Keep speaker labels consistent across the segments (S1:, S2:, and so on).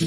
S1: I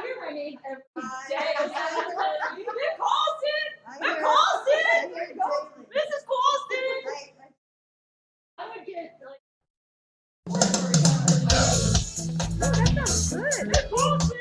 S1: hear my name every day. They're Colston! They're Colston! Mrs. Colston! I would get like. Oh, that sounds good. They're Colston!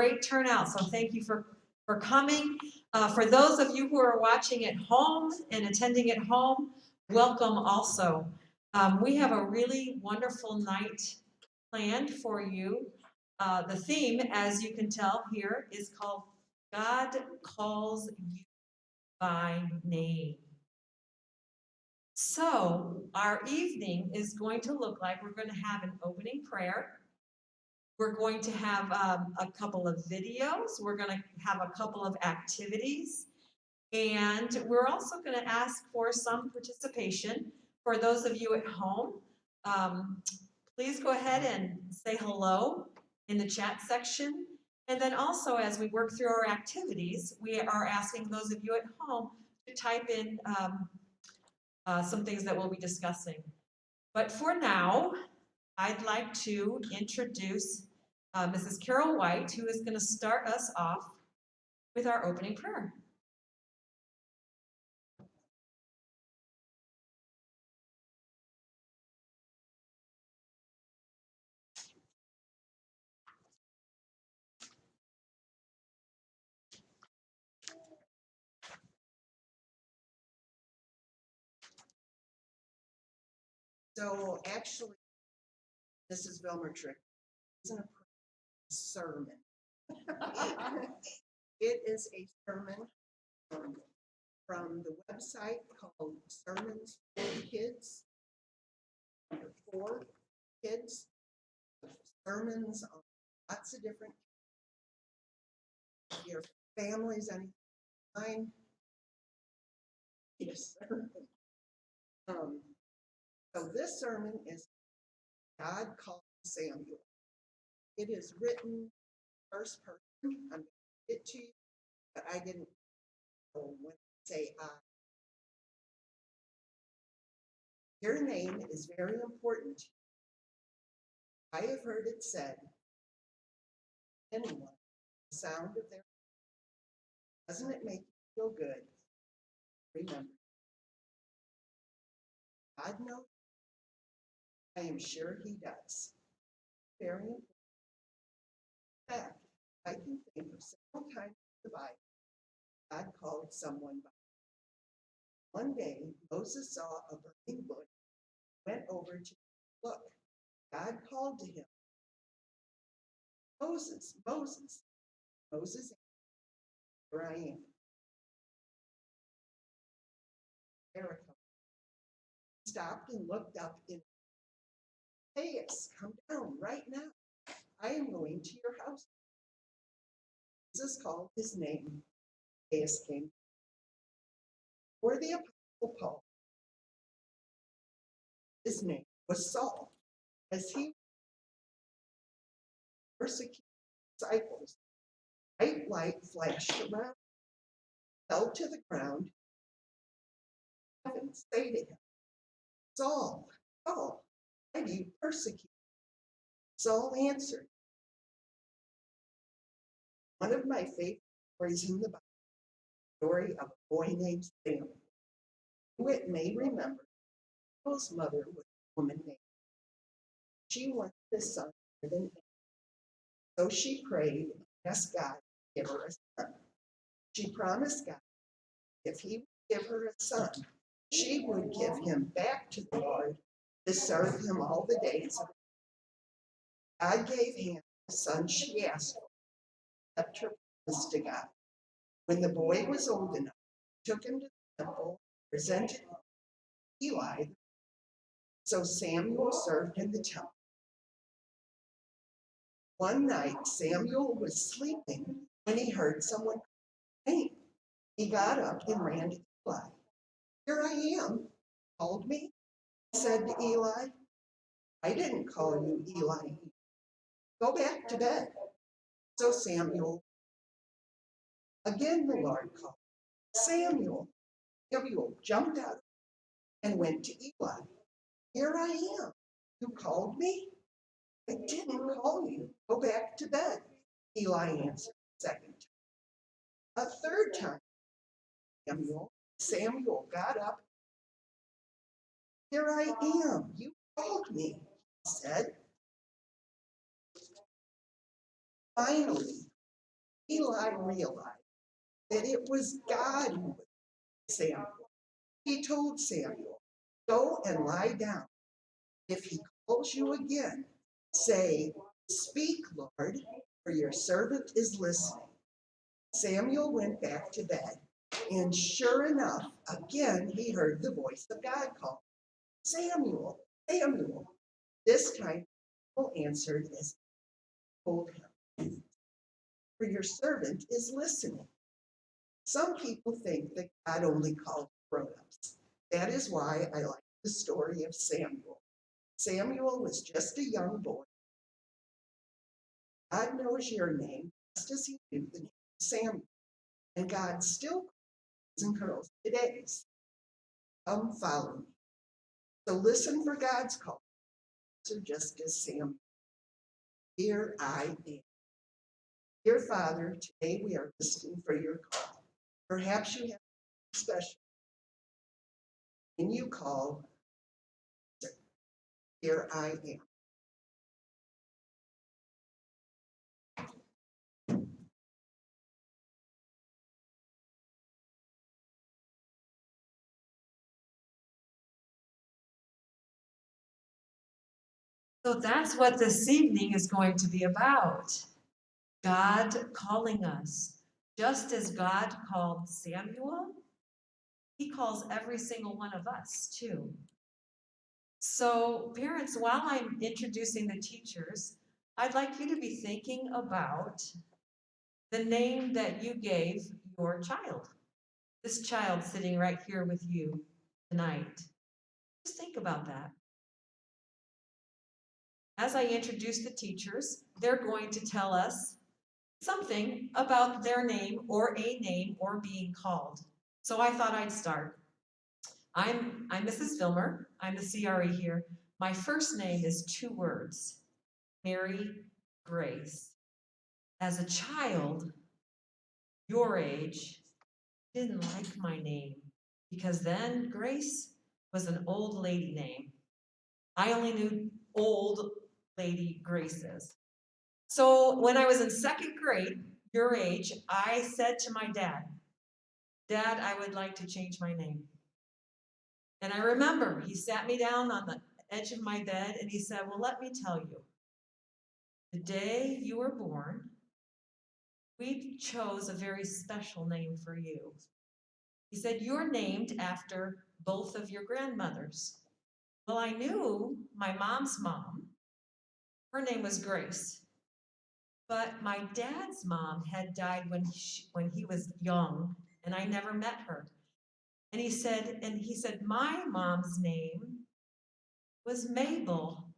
S2: great turnout, so thank you for coming. For those of you who are watching at home and attending at home, welcome also. We have a really wonderful night planned for you. The theme, as you can tell here, is called God Calls You by Name. So our evening is going to look like we're going to have an opening prayer. We're going to have a couple of videos. We're going to have a couple of activities. And we're also going to ask for some participation for those of you at home. Please go ahead and say hello in the chat section. And then also, as we work through our activities, we are asking those of you at home to type in some things that we'll be discussing. But for now, I'd like to introduce Mrs. Carol White, who is going to start us off with our opening prayer.
S3: So actually, this is Vilmer Trick. It isn't a sermon. It is a sermon from the website called Sermons for Kids. For kids, sermons on lots of different your families and mine. Yes. So this sermon is God Called Samuel. It is written first person. I'm going to read it to you, but I didn't know when I say I. Your name is very important. I have heard it said, anyone, the sound of their, doesn't it make you feel good? Remember, God knows. I am sure He does. Very important. In fact, I can think of several times in the Bible God called someone by. One day, Moses saw a burning bush, went over to look. God called to him, Moses, Moses. Moses, here I am. Jericho. He stopped and looked up in Parsih, come down right now. I am going to your house. Jesus called his name. Parsih came. For the Apostle Paul, his name was Saul. As he persecuted disciples, bright light flashed around, fell to the ground, and say to him, Saul, Saul, why do you persecute? Saul answered, one of my favorite stories in the Bible, the story of a boy named Samuel, who it may remember, Saul's mother was a woman named. She wanted a son more than him. So she prayed and asked God to give her a son. She promised God if he would give her a son, she would give him back to the Lord to serve him all the days of her life. God gave Hannah the son she asked for, kept her promise to God. When the boy was old enough, he took him to the temple, presented him to Eli. So Samuel served in the temple. One night, Samuel was sleeping when he heard someone crying. He got up and ran to Eli. Here I am, called me, said to Eli. I didn't call you, Eli. Go back to bed. So Samuel, again the Lord called. Samuel. Samuel jumped out and went to Eli. Here I am. You called me? I didn't call you. Go back to bed. Eli answered a second time. A third time, Samuel got up. Here I am. You called me, he said. Finally, Eli realized that it was God who was Samuel. He told Samuel, "Go and lie down. If he calls you again, say, 'Speak, Lord, for your servant is listening.'" Samuel went back to bed, and sure enough, again he heard the voice of God call, "Samuel, Samuel." This time, Samuel answered as he told him, "For your servant is listening." Some people think that God only called grown-ups. That is why I like the story of Samuel. Samuel was just a young boy. God knows your name just as he knew the name of Samuel. And God still calls boys and girls today. Come follow me. So listen for God's call. So just as Samuel, "Here I am." Dear Father, today we are listening for your call. Perhaps you have a special. And you call, "Here I am."
S2: So that's what this evening is going to be about. God calling us. Just as God called Samuel, he calls every single one of us too. So parents, while I'm introducing the teachers, I'd like you to be thinking about the name that you gave your child. This child sitting right here with you tonight. Just think about that. As I introduce the teachers, they're going to tell us something about their name or a name or being called. So I thought I'd start. I'm Mrs. Filmer. I'm the CRE here. My first name is 2 words, Mary Grace. As a child, your age, didn't like my name because then Grace was an old lady name. I only knew old lady Graces. So when I was in 2nd grade, your age, I said to my dad, "Dad, I would like to change my name." And I remember he sat me down on the edge of my bed and he said, "Well, let me tell you, the day you were born, we chose a very special name for you." He said, "You're named after both of your grandmothers." Well, I knew my mom's mom. Her name was Grace. But my dad's mom had died when he was young, and I never met her. And he said, "My mom's name was Mabel."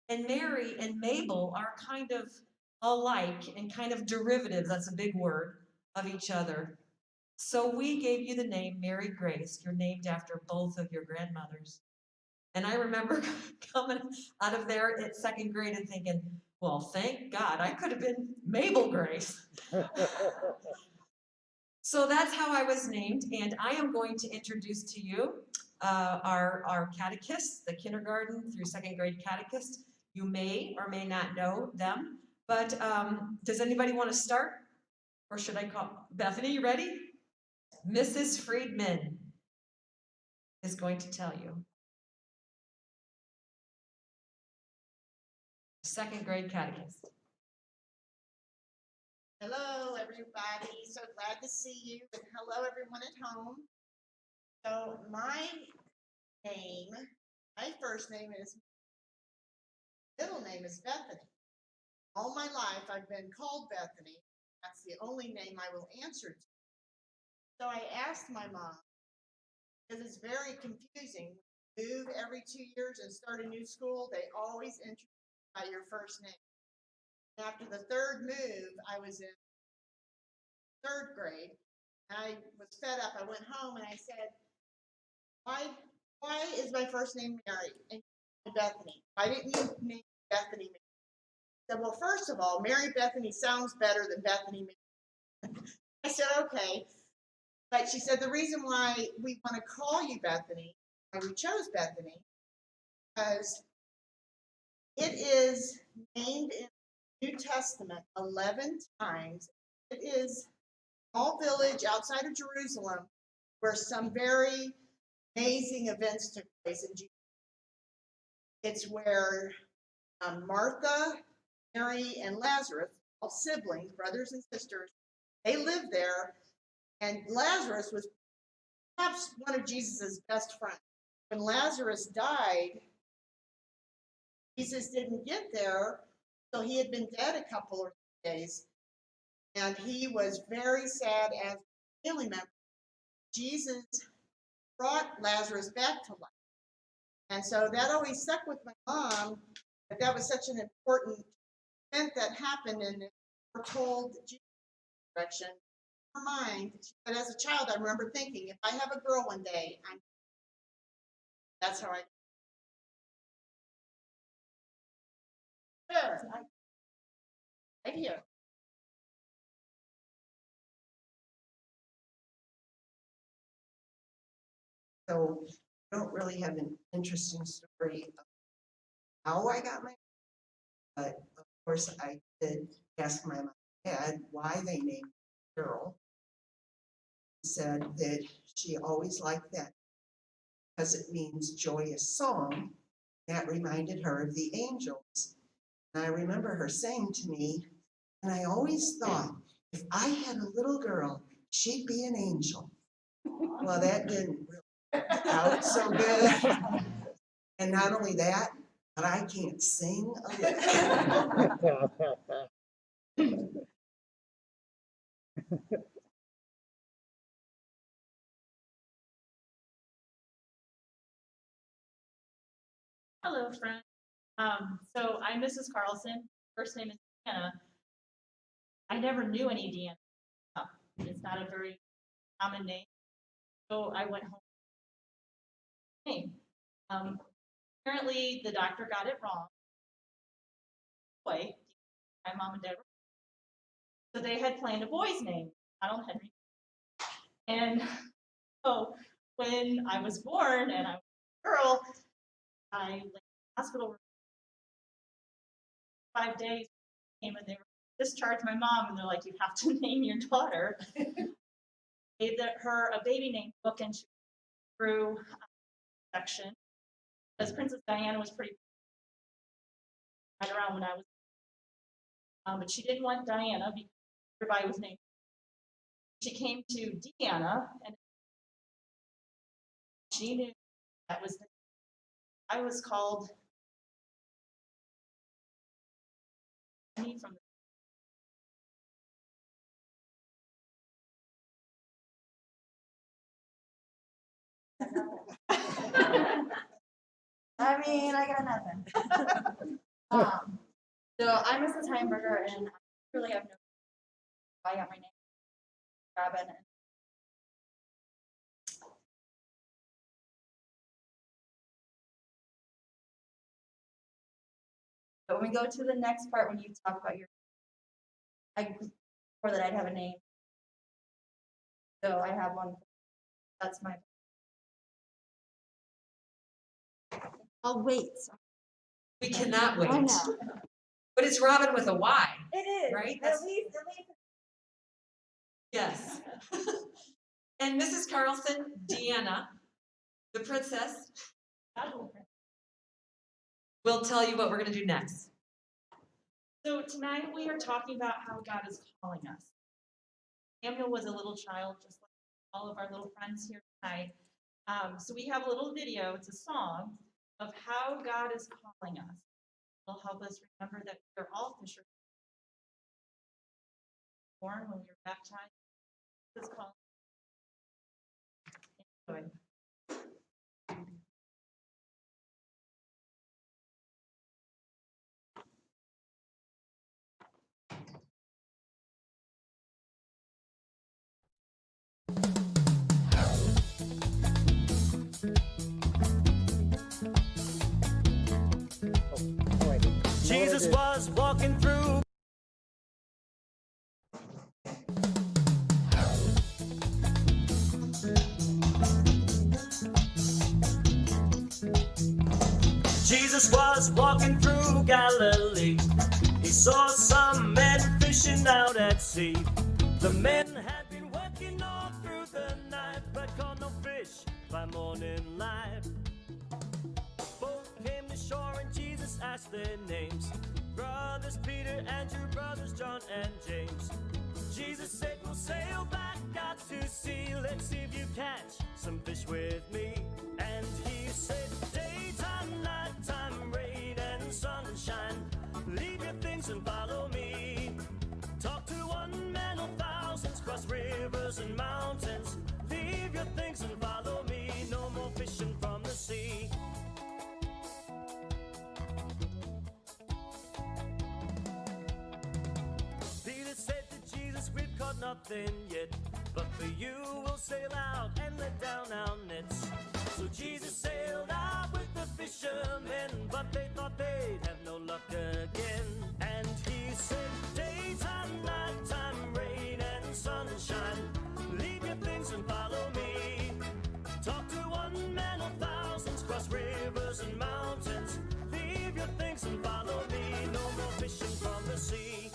S2: And Mary and Mabel are kind of alike and kind of derivatives, that's a big word, of each other. So we gave you the name Mary Grace. You're named after both of your grandmothers. And I remember coming out of there at 2nd grade and thinking, well, thank God, I could have been Mabel Grace. So that's how I was named, and I am going to introduce to you our catechists, the kindergarten through 2nd grade catechists. You may or may not know them, but does anybody want to start? Or should I call Bethany? You ready? Mrs. Friedman is going to tell you. 2nd grade catechist.
S4: Hello, everybody. So glad to see you, and hello, everyone at home. So my first name is, middle name is Bethany. All my life, I've been called Bethany. That's the only name I will answer to. So I asked my mom, because it's very confusing. Move every 2 years and start a new school, they always introduce you by your first name. After the 3rd move, I was in 3rd grade. I was fed up. I went home and I said, why is my first name Mary and Bethany? Why didn't you name Bethany Mary? I said, well, first of all, Mary Bethany sounds better than Bethany Mary. I said, okay. But she said, the reason why we want to call you Bethany, why we chose Bethany, because it is named in the New Testament 11 times, It is a small village outside of Jerusalem where some very amazing events took place in Jesus. It's where Martha, Mary, and Lazarus, all siblings, brothers and sisters, they lived there, and Lazarus was perhaps one of Jesus's best friends. When Lazarus died, Jesus didn't get there, so he had been dead a couple of days, and he was very sad as a family member. Jesus brought Lazarus back to life. And so that always stuck with my mom, that was such an important event that happened, and it foretold Jesus' resurrection in her mind. But as a child, I remember thinking, if I have a girl one day, that's how I. Sure. Right here.
S3: So I don't really have an interesting story of how I got my, but of course I did ask my mom and dad why they named the girl. Said that she always liked that because it means joyous song. That reminded her of the angels. And I remember her saying to me, and I always thought, if I had a little girl, she'd be an angel. Well, that didn't really work out so good. And not only that, but I can't sing a lick.
S1: Hello, friend. So I'm Mrs. Carlson. First name is Deanna. I never knew any Deanna. It's not a very common name. So I went home. Name. Apparently the doctor got it wrong. Boy, my mom and dad. So they had planned a boy's name, Donald Henry. And so when I was born and I was a girl, I lay in the hospital room 5 days, came and they were discharged my mom, and they're like, you have to name your daughter. Gave her a baby name book, and she through section because Princess Diana was pretty right around when I was, but she didn't want Diana because everybody was named. She came to Deanna, and she knew that was the. I was called me from.
S5: I mean, I got nothing. So I'm Mrs. Heimberger, and I really have no. I got my name, Robin. But when we go to the next part, when you talk about your, before that I'd have a name. So I have one. That's my. I'll wait.
S2: We cannot wait.
S5: I know.
S2: But it's Robin with a Y,
S5: It is.
S2: right?
S5: At least.
S2: Yes. And Mrs. Carlson, Deanna, the princess, will tell you what we're going to do next.
S1: So tonight we are talking about how God is calling us. Samuel was a little child, just like all of our little friends here tonight. So we have a little video, it's a song, of how God is calling us. It'll help us remember that we're all fishermen. Born when we were baptized. This call. Enjoy.
S6: Jesus was walking through. Jesus was walking through Galilee. He saw some men fishing out at sea. morning light. Both came to shore and Jesus asked their names. Brothers Peter, Andrew, brothers John and James. Jesus said, we'll sail back out to sea. Let's see if you catch some fish with me. And he said, daytime, nighttime, rain and sunshine. Leave your things and follow me. Talk to one man or thousands, cross rivers and mountains. Leave your things and follow me. No more fishing from the sea. Peter said to Jesus, we've caught nothing yet, but for you we'll sail out and let down our nets. So Jesus sailed out with the fishermen, but they thought they'd have no luck again. And he said, daytime, nighttime, rain and sunshine. Leave your things and follow me. Talk to one man or thousands, cross rivers and mountains. Leave your things and follow me. No more fishing from the sea.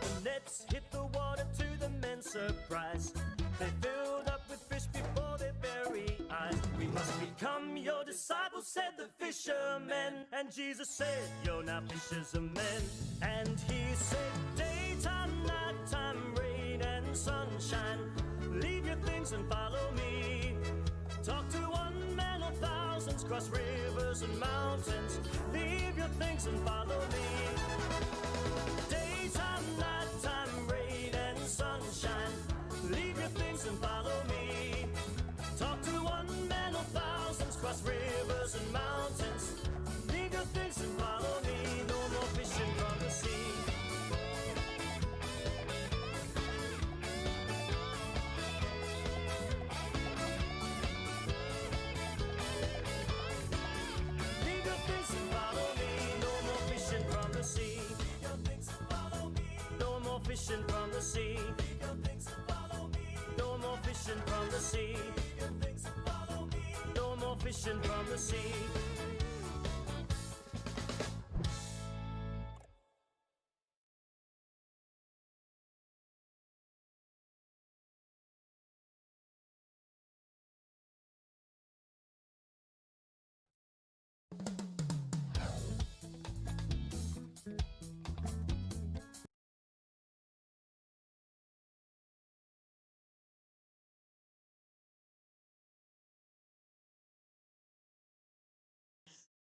S6: The nets hit the water to the men's surprise. They filled up with fish before their very eyes. We must become your disciples, said the fishermen. And Jesus said, you're now fishers of men. And he said, daytime, nighttime, rain and sunshine. Leave your things and follow me. Talk to one man or thousands, cross rivers and mountains. Leave your things and follow me. Daytime, nighttime, rain and sunshine. Leave your things and follow me. Talk to one man or thousands, cross rivers and mountains. Leave your things and follow me. No more fishing from the sea. Leave your things and follow me. No more fishing from the sea. Leave your things and follow me. No more fishing from the sea. Leave your things and follow me. No more fishing from the sea. Leave your things and follow me. No more fishing from the sea.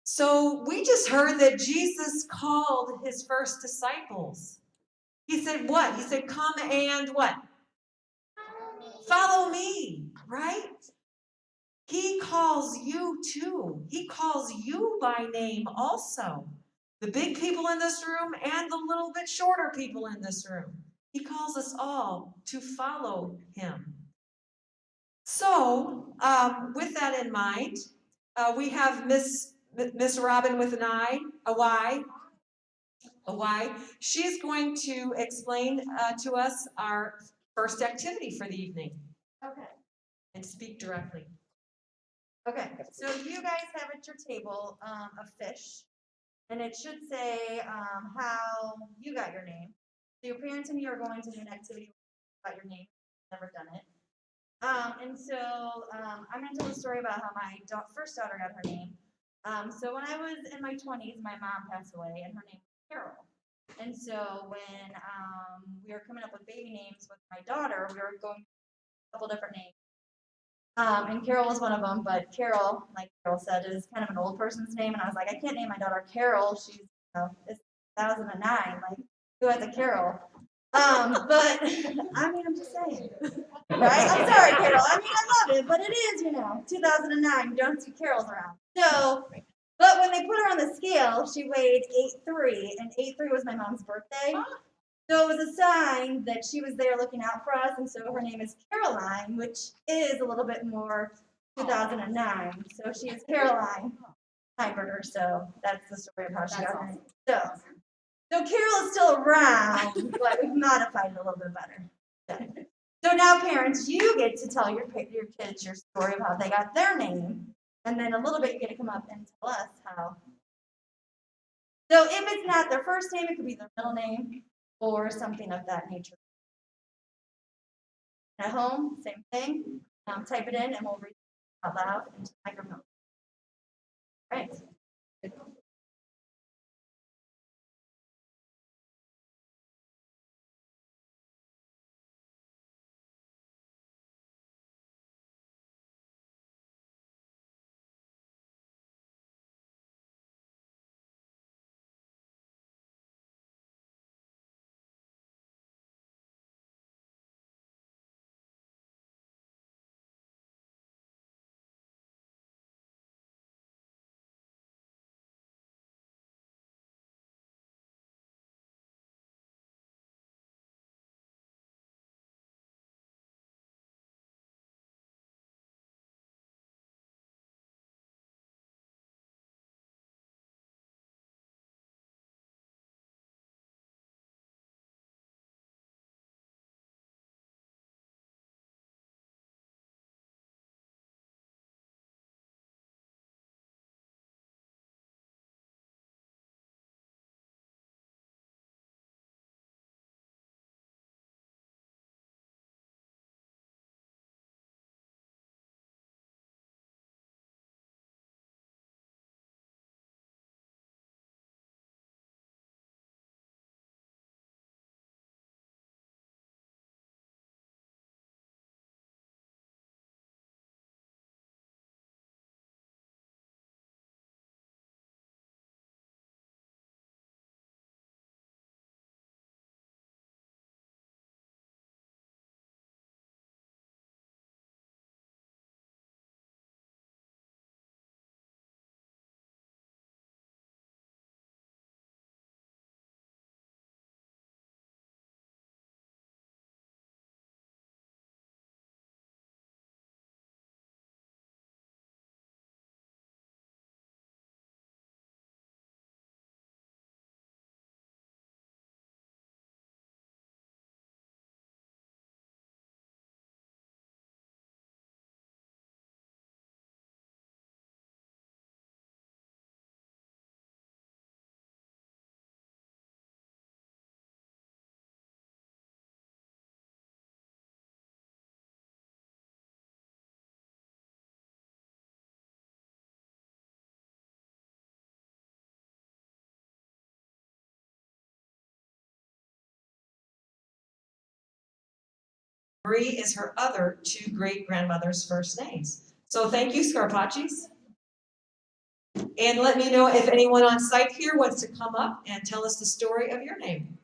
S2: So we just heard that Jesus called his first disciples. He said what? He said, come and what? Follow me, right? He calls you too. He calls you by name also. The big people in this room and the little bit shorter people in this room. He calls us all to follow him. So, with that in mind, we have Miss Robin with an I, a Y. She's going to explain to us our first activity for the evening
S5: Okay.
S2: and speak directly.
S5: Okay, so you guys have at your table a fish, and it should say how you got your name. So your parents and you are going to do an activity about your name. Never done it. And so I'm going to tell a story about how my first daughter got her name. So when I was in my 20s, my mom passed away, and her name was Carol. And so when we were coming up with baby names with my daughter, we were going a couple different names. And Carol was one of them, but Carol, like Carol said, is kind of an old person's name, and I was like, I can't name my daughter Carol. She's, it's 2009. Like, who has a Carol? But I mean, I'm just saying, right? I'm sorry, Carol. I mean, I love it, but it is, 2009. You don't see Carols around. So, but when they put her on the scale, she weighed 8'3", and 8'3" was my mom's birthday. So it was a sign that she was there looking out for us, and so her name is Caroline, which is a little bit more 2009. So she is Caroline Heimberger, so that's the story of how she got her name. So Carol is still around, but we've modified it a little bit better. So now parents, you get to tell your kids your story of how they got their name, and then a little bit you get to come up and tell us how. So if it's not their first name, it could be their middle name, or something of that nature. At home, same thing. Type it in and we'll read it out loud into the microphone. All right.
S2: Marie is her other two great-grandmother's first names. So thank you, Scarpacci's. And let me know if anyone on site here wants to come up and tell us the story of your name.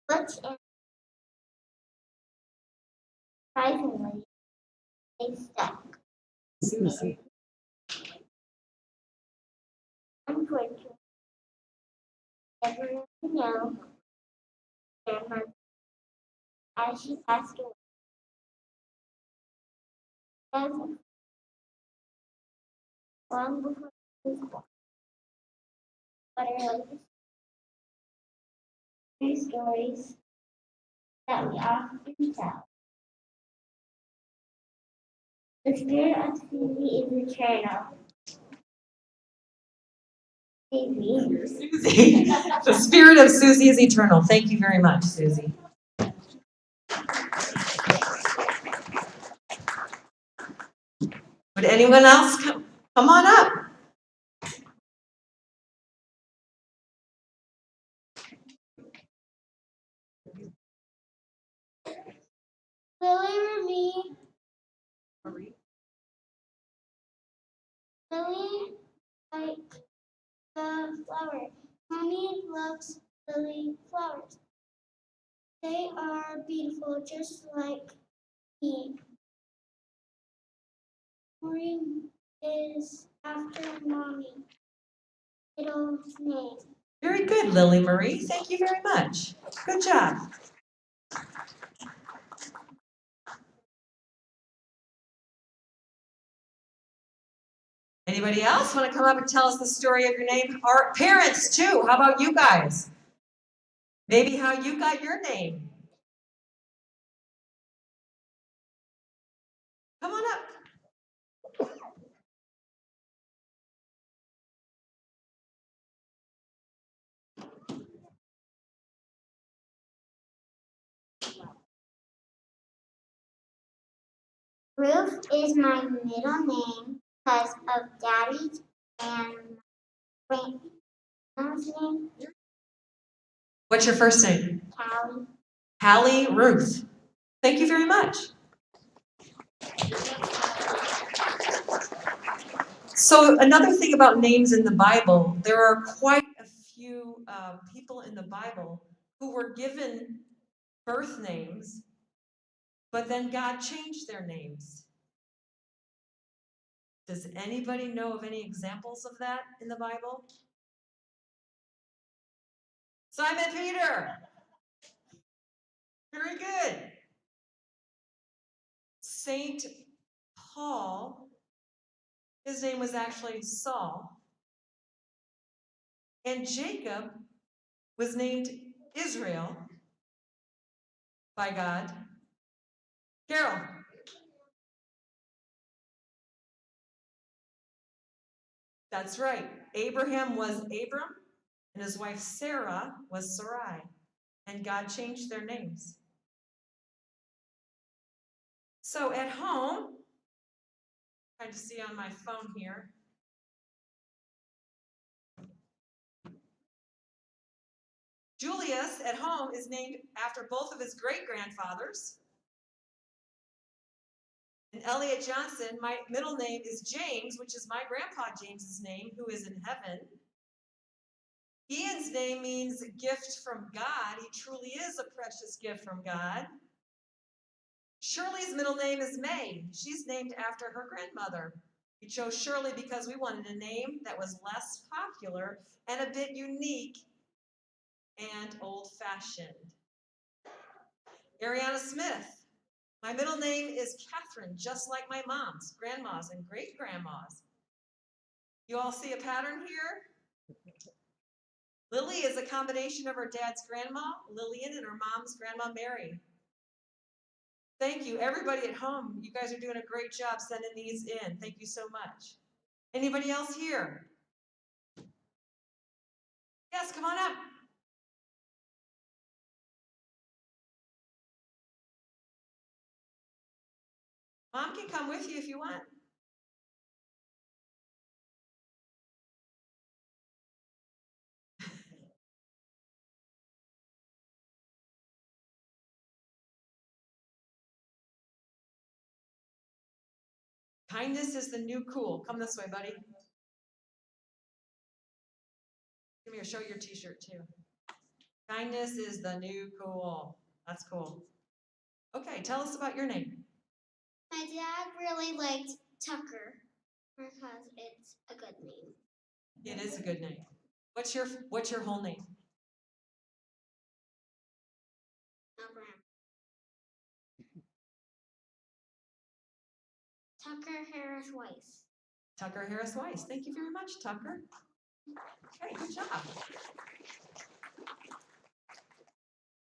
S7: What's in surprisingly a stuck. Unfortunately, everyone knows Grandma as she passed away. Doesn't long before she was born. But her life is three stories that we often tell. The spirit of Susie is eternal. Susie.
S2: Susie. The spirit of Susie is eternal. Thank you very much, Susie. Would anyone else come on up?
S7: Lily like the flower. Mommy loves lily flowers. They are beautiful just like me. Marie is after mommy. Middle name.
S2: Very good, Lily Marie. Thank you very much. Good job. Anybody else want to come up and tell us the story of your name? Our parents too. How about you guys? Maybe how you got your name. Come on up.
S7: Ruth is my middle name because of Daddy's and grandma's name,
S2: What's your first name?
S7: Callie.
S2: Hallie Ruth. Thank you very much. So another thing about names in the Bible, there are quite a few people in the Bible who were given birth names, but then God changed their names. Does anybody know of any examples of that in the Bible? Simon Peter. Very good. Saint Paul, his name was actually Saul. And Jacob was named Israel by God. Carol. That's right. Abraham was Abram, and his wife Sarah was Sarai. And God changed their names. So at home, trying to see on my phone here. Julius at home is named after both of his great-grandfathers. And Elliot Johnson, my middle name is James, which is my grandpa James's name, who is in heaven. Ian's name means gift from God. He truly is a precious gift from God. Shirley's middle name is May. She's named after her grandmother. We chose Shirley because we wanted a name that was less popular and a bit unique and old-fashioned. Ariana Smith. My middle name is Catherine, just like my mom's, grandma's, and great-grandma's. You all see a pattern here? Lily is a combination of her dad's grandma, Lillian, and her mom's grandma, Mary. Thank you, everybody at home. You guys are doing a great job sending these in. Thank you so much. Anybody else here? Yes, come on up. Mom can come with you if you want. Kindness is the new cool. Come this way, buddy. Come here, show your t-shirt too. Kindness is the new cool. That's cool. Okay, tell us about your name.
S7: My dad really liked Tucker because it's a good name.
S2: It is a good name. What's your whole name?
S7: Abraham. Tucker Harris Weiss.
S2: Tucker Harris Weiss. Thank you very much, Tucker. Okay, good job.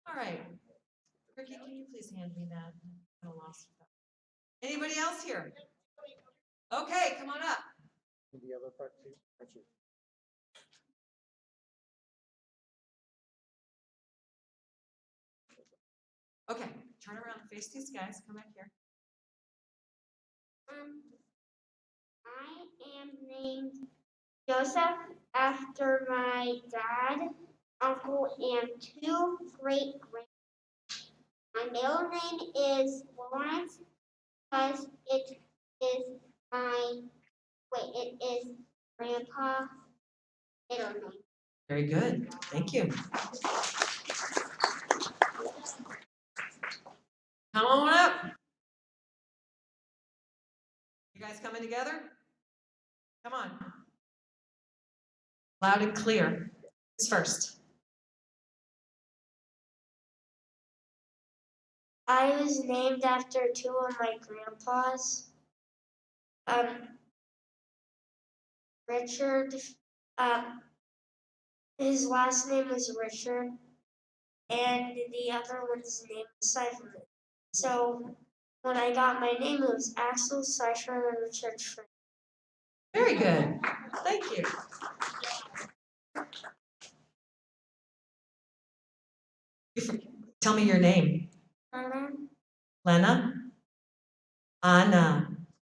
S2: All right. Ricky, can you please hand me that? I'm lost. Anybody else here? Okay, come on up.
S8: The other part too.
S2: Okay, turn around and face these guys. Come back here.
S7: I am named Joseph after my dad, uncle, and two great-grandparents. My middle name is Lawrence because it is Grandpa's middle name.
S2: Very good. Thank you. Come on up. You guys coming together? Come on. Loud and clear. Who's first?
S7: I was named after two of my grandpas. Richard, his last name is Richard, and the other one's name is Cypherman. So when I got my name, it was Axel Cypher and Richard Frick.
S2: Very good. Thank you. Tell me your name. Lena? Anna.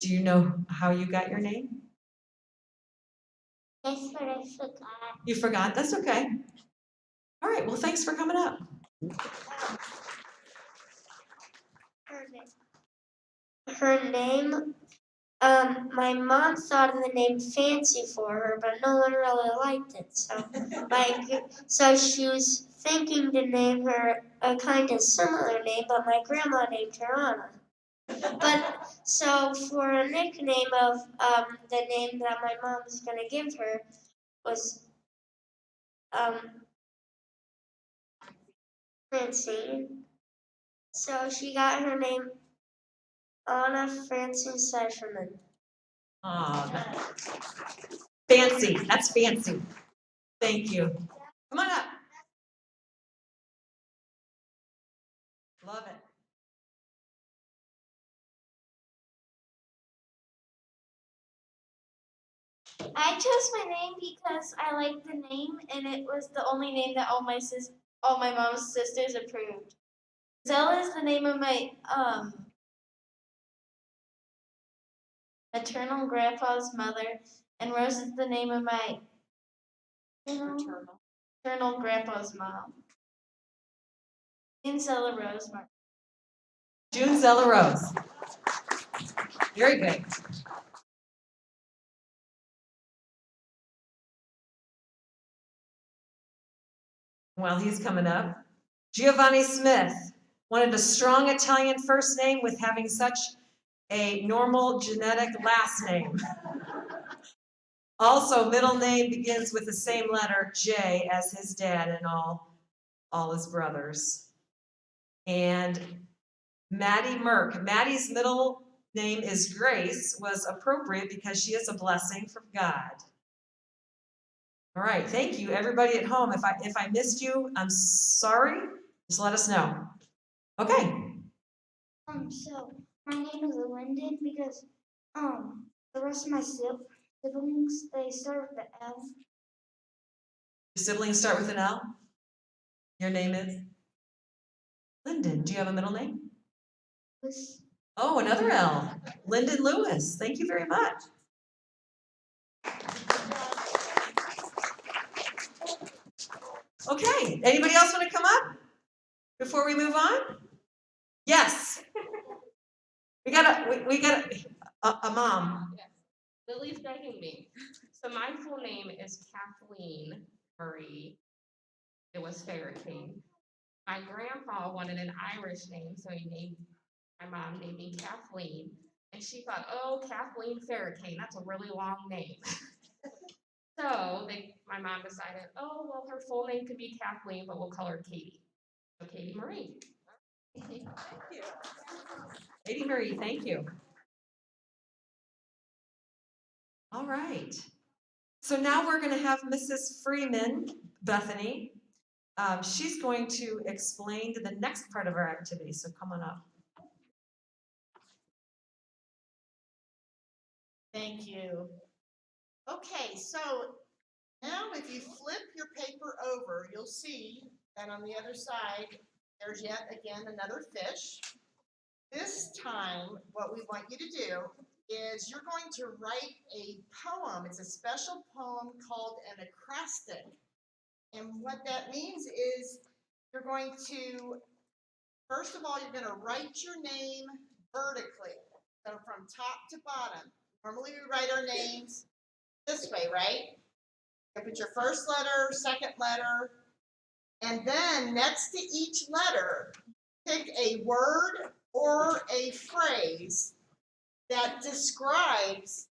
S2: Do you know how you got your name?
S7: Yes, but I forgot.
S2: You forgot? That's okay. All right, well, thanks for coming up.
S7: Her name, my mom thought of the name Fancy for her, but no one really liked it. So she was thinking to name her a kind of similar name, but my grandma named her Anna. But so for a nickname of the name that my mom was gonna give her was Francine. So she got her name Anna Francine Cypherman.
S2: Aw, fancy. That's fancy. Thank you. Come on up. Love it.
S9: I chose my name because I liked the name, and it was the only name that all my mom's sisters approved. Zella is the name of my maternal grandpa's mother, and Rose is the name of my maternal grandpa's mom. And Zella Rose Martin.
S2: June Zella Rose. Very good. While he's coming up, Giovanni Smith wanted a strong Italian first name with having such a normal genetic last name. Also, middle name begins with the same letter, J, as his dad and all his brothers. And Maddie Merck. Maddie's middle name is Grace, was appropriate because she is a blessing from God. All right, thank you, everybody at home. If I missed you, I'm sorry. Just let us know. Okay.
S7: So my name is Lyndon because the rest of my siblings they start with the L.
S2: Your siblings start with an L? Your name is? Lyndon. Do you have a middle name?
S7: Lewis.
S2: Oh, another L. Lyndon Lewis. Thank you very much. Okay, anybody else want to come up before we move on? Yes. We got a mom.
S10: Yes. Lily's begging me. So my full name is Kathleen Marie. It was Farrakeen. My grandpa wanted an Irish name, so my mom named me Kathleen. And she thought, oh, Kathleen Farrakeen, that's a really long name. So my mom decided, oh, well, her full name could be Kathleen, but we'll call her Katie. So Katie Marie.
S2: Thank you. Katie Marie, thank you. All right. So now we're going to have Mrs. Freeman, Bethany, She's going to explain to the next part of our activity, so come on up.
S4: Thank you. Okay, so now if you flip your paper over, you'll see that on the other side, there's yet again another fish. This time, what we want you to do is you're going to write a poem. It's a special poem called an acrostic. And what that means is you're going to, first of all, you're going to write your name vertically. So from top to bottom. Normally we write our names this way, right? You put your first letter, second letter, and then next to each letter, pick a word or a phrase that describes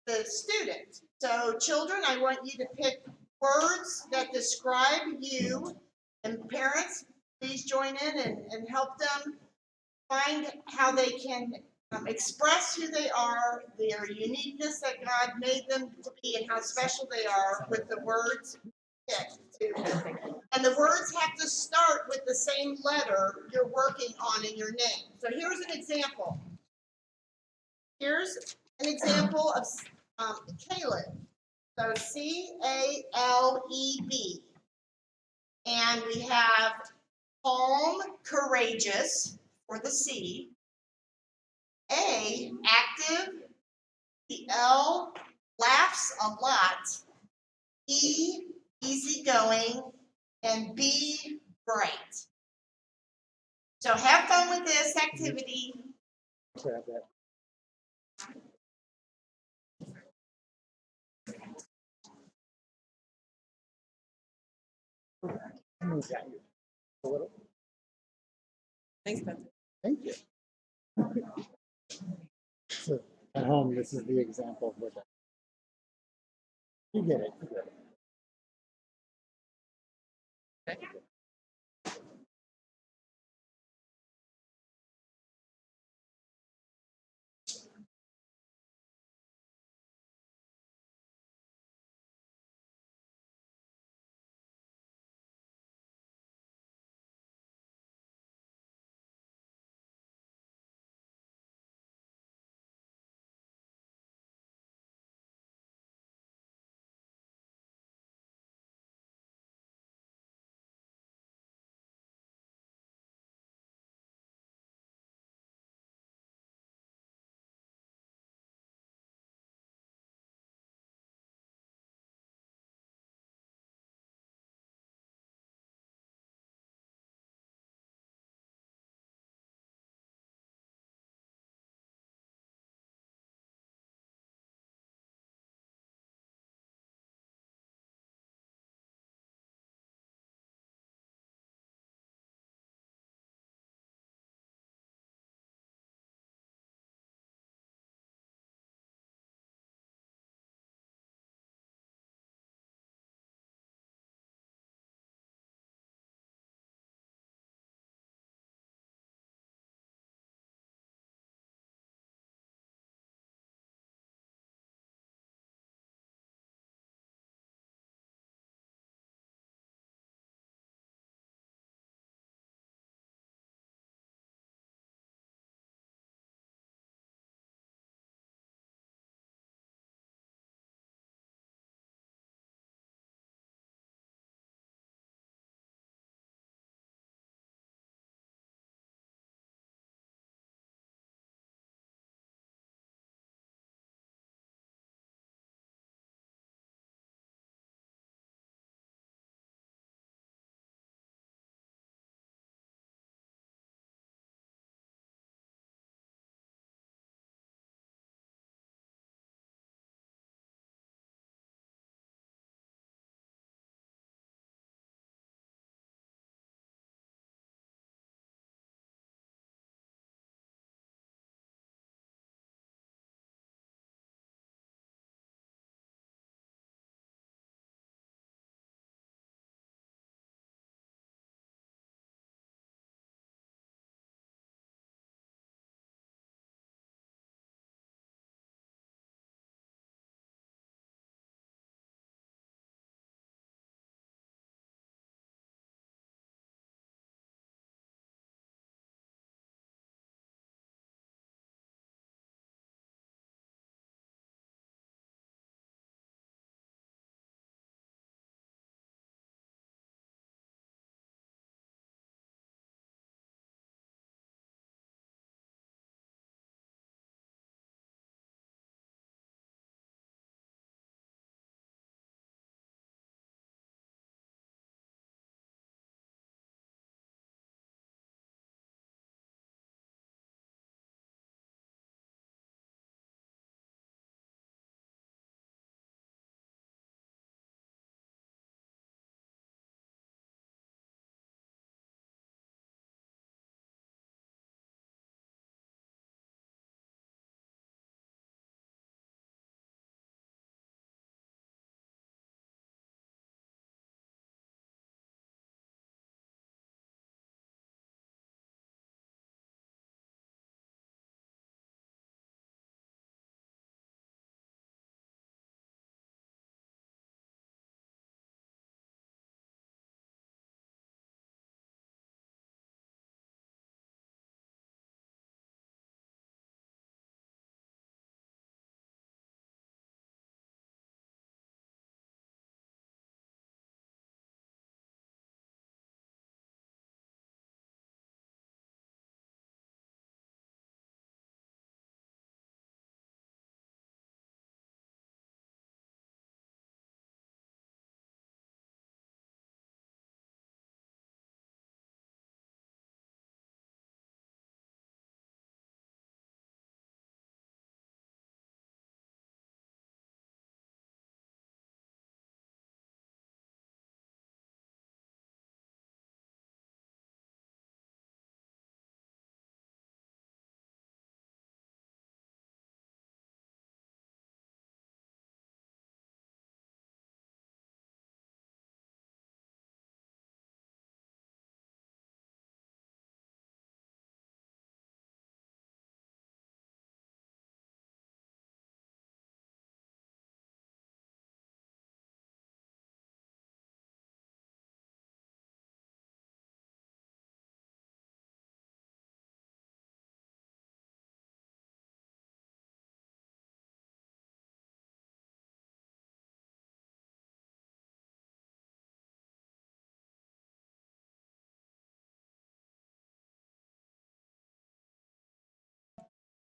S4: the student. So children, I want you to pick words that describe you, and parents, please join in and help them find how they can express who they are, their uniqueness that God made them to be, and how special they are with the words picked. And the words have to start with the same letter you're working on in your name. So here's an example. Here's an example of Caleb. So C-A-L-E-B. And we have calm, courageous for the C. A, active. The L, laughs a lot. E, easygoing. And B, bright. So have fun with this activity.
S8: Grab that. Move that a little.
S2: Thanks, Beth.
S8: Thank you. So at home, this is the example of what you get it. You get it.
S2: Okay.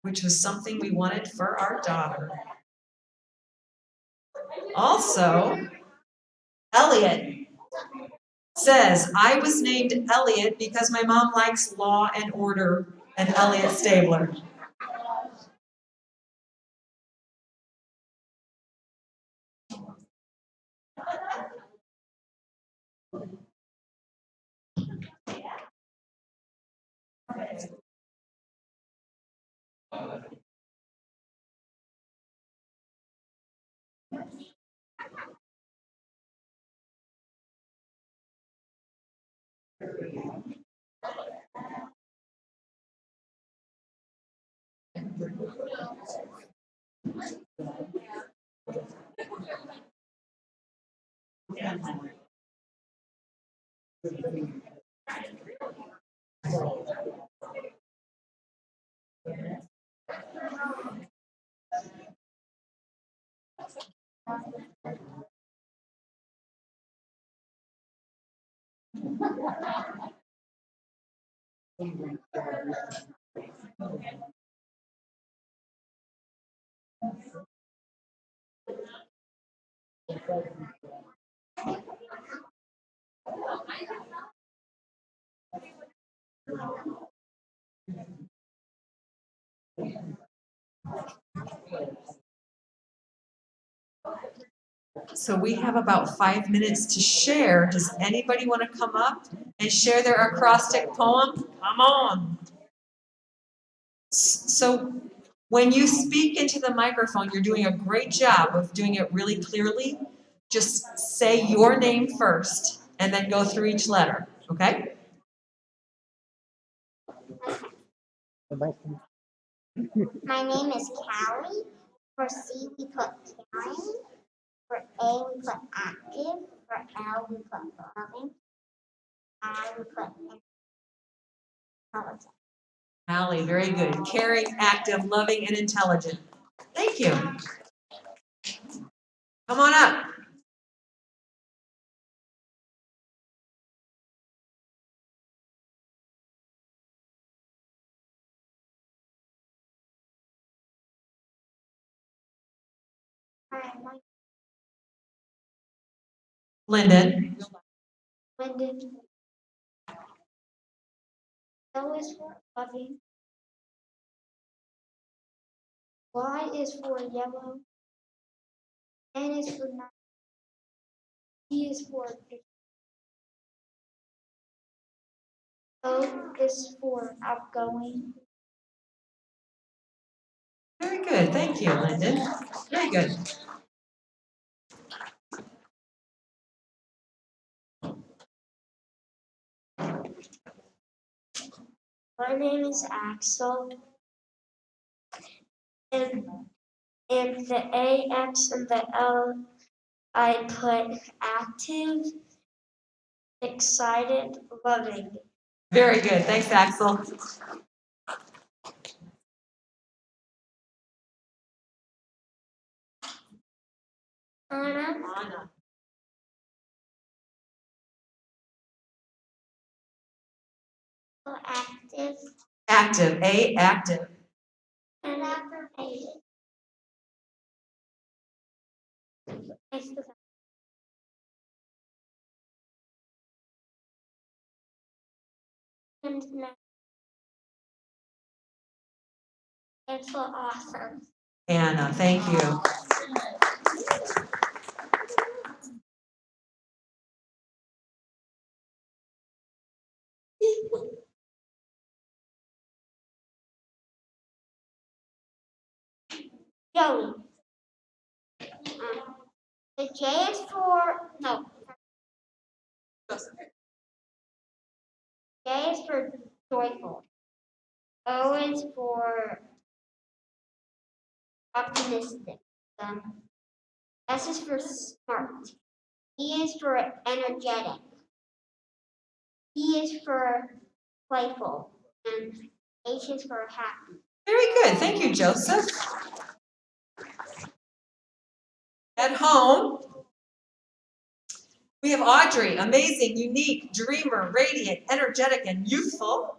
S2: which was something we wanted for our daughter. Also, Elliot says, I was named Elliot because my mom likes law and order, and Elliot Stabler. So we have about 5 minutes to share. Does anybody want to come up and share their acrostic poem? Come on. So when you speak into the microphone, you're doing a great job of doing it really clearly. Just say your name first and then go through each letter, okay?
S7: My name is Callie. For C, we put caring. For A, we put active. For L, we put loving. I, we put intelligent.
S2: Allie, very good. Caring, active, loving, and intelligent. Thank you. Come on up. Lyndon.
S7: Lyndon. L is for loving. Y is for yellow. N is for night. E is for O is for outgoing.
S2: Very good. Thank you, Lyndon. Very good.
S7: My name is Axel. And the A, X, and the L, I put active, excited, loving.
S2: Very good. Thanks, Axel.
S7: Anna. Active.
S2: Active. A, active.
S7: And affirmative. And it's for awesome.
S2: Anna, thank you.
S7: Joey. The J is for, no. J is for joyful. O is for optimistic. S is for smart. E is for energetic. E is for playful. And H is for happy.
S2: Very good. Thank you, Joseph. At home, we have Audrey, amazing, unique, dreamer, radiant, energetic, and youthful.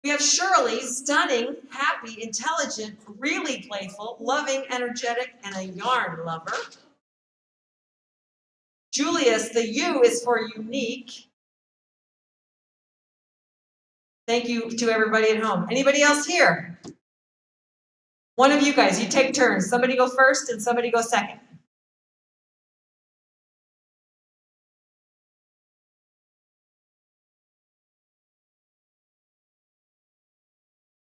S2: We have Shirley, stunning, happy, intelligent, really playful, loving, energetic, and a yarn lover. Julius, the U is for unique. Thank you to everybody at home. Anybody else here? One of you guys, you take turns. Somebody go first and somebody go second.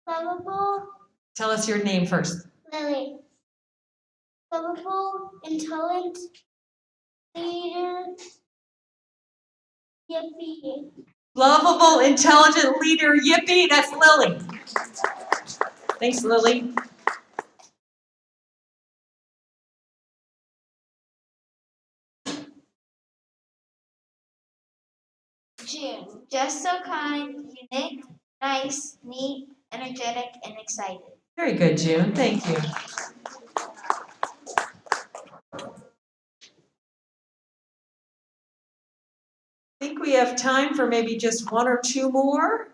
S9: Lovable,
S2: Tell us your name first.
S9: Lily. Lovable, intelligent, leader, yippee.
S2: Lovable, intelligent leader, yippee, that's Lily. Thanks, Lily.
S9: June, just so kind, unique, nice, neat, energetic, and excited.
S2: Very good, June. Thank you. I think we have time for maybe just one or two more.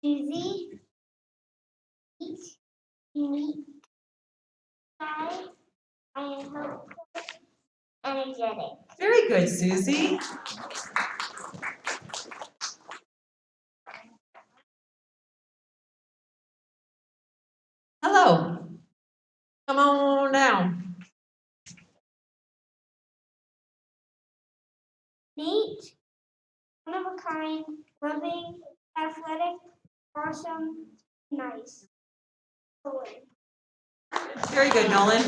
S9: Susie, neat, unique, shy, I am hopeful, energetic.
S2: Very good, Susie. Hello. Come on down.
S9: Neat, one of a kind, loving, athletic, awesome, nice. Forward.
S2: Very good, Nolan.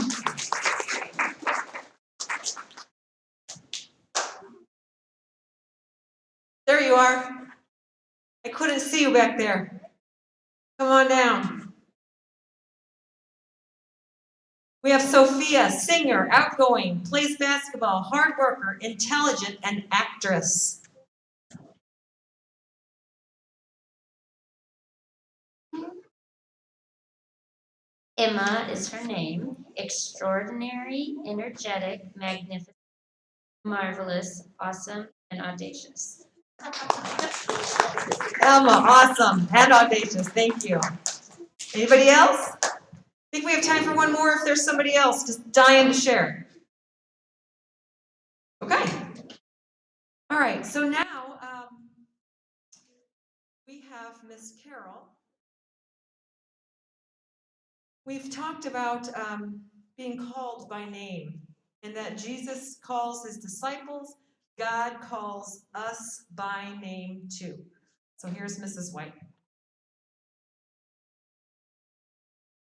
S2: There you are. I couldn't see you back there. Come on down. We have Sophia, singer, outgoing, plays basketball, hard worker, intelligent, and actress.
S11: Emma is her name. Extraordinary, energetic, magnificent, marvelous, awesome, and audacious.
S2: Emma, awesome and audacious. Thank you. Anybody else? I think we have time for one more if there's somebody else just dying to share. Okay. All right, so now we have Miss Carol. We've talked about being called by name and that Jesus calls his disciples, God calls us by name too. So here's Mrs. White.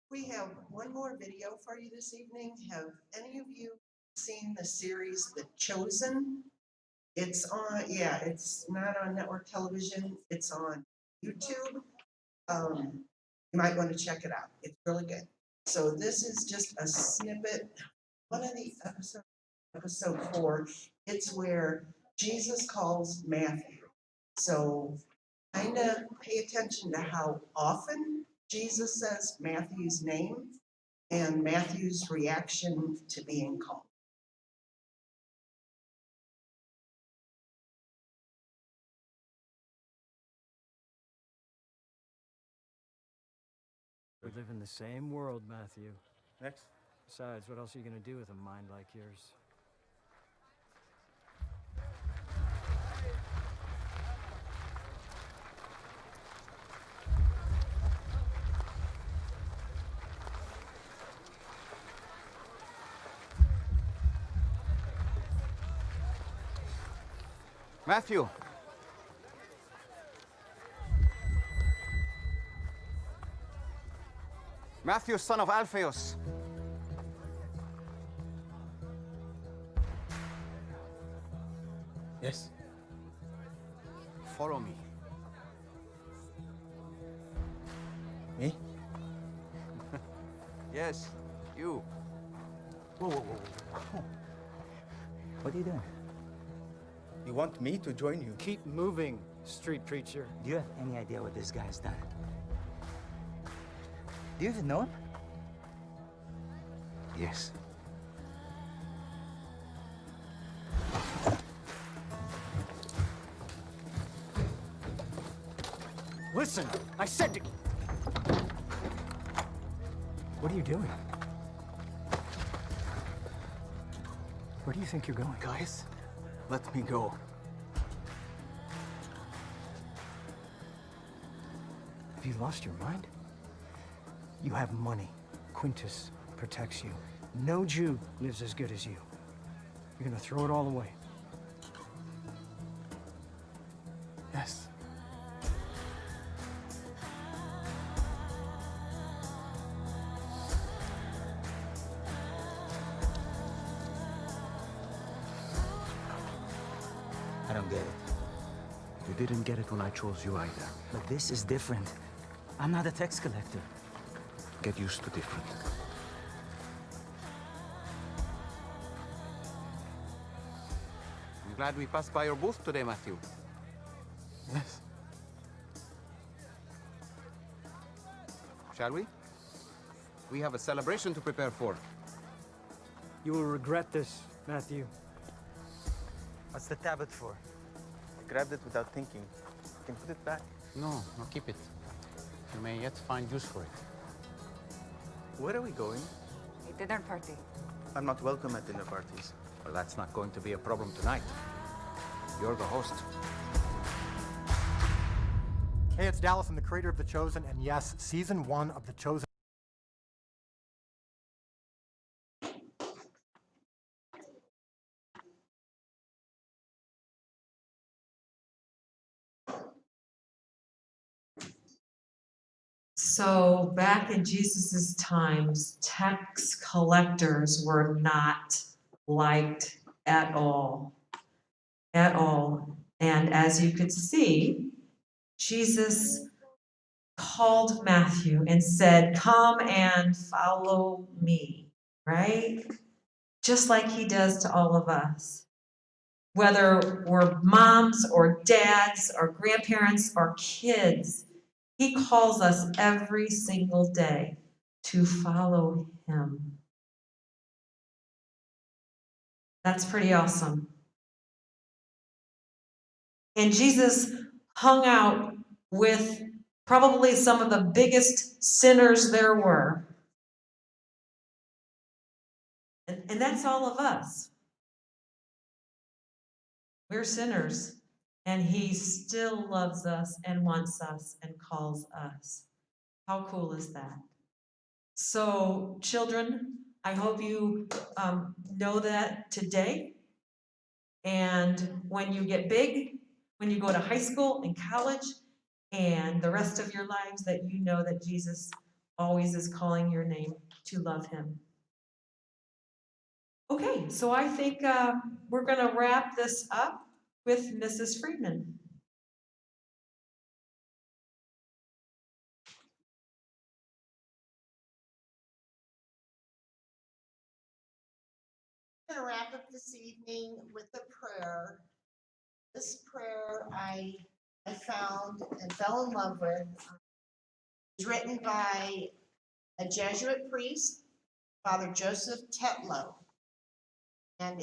S3: We have one more video for you this evening. Have any of you seen the series The Chosen? It's on, yeah, it's not on network television. It's on YouTube. You might want to check it out. It's really good. So this is just a snippet. One of the episodes, episode 4, it's where Jesus calls Matthew. So kind of pay attention to how often Jesus says Matthew's name and Matthew's reaction to being called.
S6: We live in the same world, Matthew. Next. Besides, what else are you going to do with a mind like yours?
S12: Matthew. Matthew, son of Alphaeus.
S6: Yes.
S12: Follow me.
S6: Me?
S12: Yes, you.
S13: Whoa, whoa, whoa, whoa. What are you doing? You want me to join you?
S6: Keep moving, street preacher.
S13: Do you have any idea what this guy's done? Do you even know him?
S12: Yes.
S13: Listen, I said to... What are you doing? Where do you think you're going?
S12: Guys, let me go.
S13: Have you lost your mind? You have money. Quintus protects you. No Jew lives as good as you. You're gonna throw it all away.
S12: Yes.
S13: I don't get it.
S14: You didn't get it when I chose you either.
S13: But this is different. I'm not a tax collector.
S14: Get used to different.
S12: I'm glad we passed by your booth today, Matthew.
S13: Yes.
S12: Shall we? We have a celebration to prepare for.
S13: You will regret this, Matthew. What's the tablet for?
S15: I grabbed it without thinking. You can put it back.
S12: No, keep it. You may yet find use for it.
S15: Where are we going?
S16: A dinner party.
S15: I'm not welcome at dinner parties.
S12: Well, that's not going to be a problem tonight. You're the host.
S17: Hey, it's Dallas. I'm the creator of The Chosen, and yes, season 1 of The Chosen.
S2: So back in Jesus's times, tax collectors were not liked at all. At all. And as you could see, Jesus called Matthew and said, "Come and follow me," right? Just like he does to all of us. Whether we're moms or dads or grandparents or kids, he calls us every single day to follow him. That's pretty awesome. And Jesus hung out with probably some of the biggest sinners there were. And that's all of us. We're sinners. And he still loves us and wants us and calls us. How cool is that? So, children, I hope you know that today. And when you get big, when you go to high school and college, and the rest of your lives, that you know that Jesus always is calling your name to love him. Okay, so I think we're going to wrap this up with Mrs. Friedman.
S4: I'm going to wrap up this evening with a prayer. This prayer I found and fell in love with. It was written by a Jesuit priest, Father Joseph Tetlow. And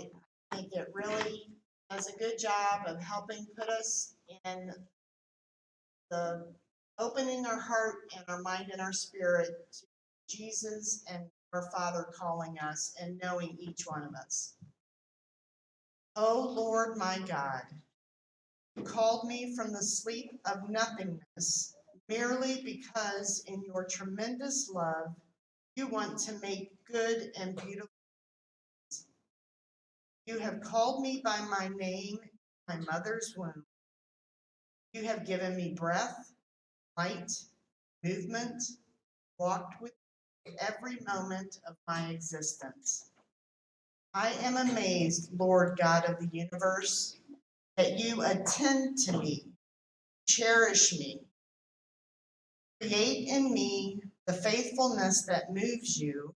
S4: I think it really does a good job of helping put us in the opening our heart and our mind and our spirit to Jesus and our Father calling us and knowing each one of us. O Lord my God, you called me from the sleep of nothingness merely because in your tremendous love you want to make good and beautiful. You have called me by my name in my mother's womb. You have given me breath, light, movement, walked with me every moment of my existence. I am amazed, Lord God of the universe, that you attend to me, cherish me, create in me the faithfulness that moves you,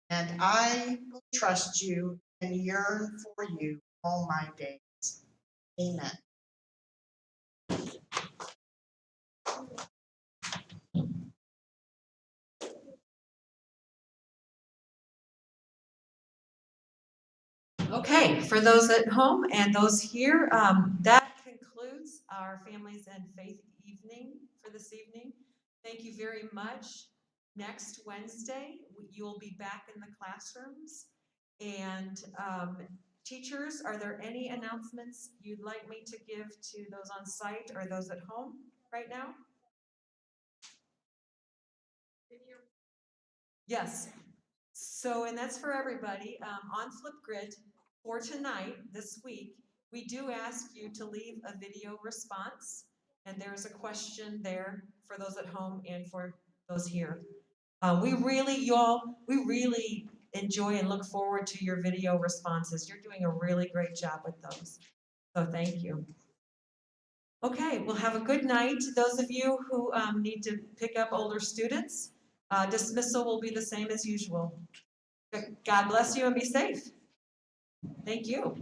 S4: and I will trust you and yearn for you all my days. Amen.
S2: Okay, for those at home and those here, that concludes our Families and Faith evening for for this evening. Thank you very much. Next Wednesday, you'll be back in the classrooms. And teachers, are there any announcements you'd like me to give to those on site or those at home right now? Yes. So, and that's for everybody. On Flipgrid for tonight, this week, we do ask you to leave a video response. And there's a question there for those at home and for those here. We really enjoy and look forward to your video responses. You're doing a really great job with those. So thank you. Okay, well, have a good night. Those of you who need to pick up older students, dismissal will be the same as usual. God bless you and be safe. Thank you.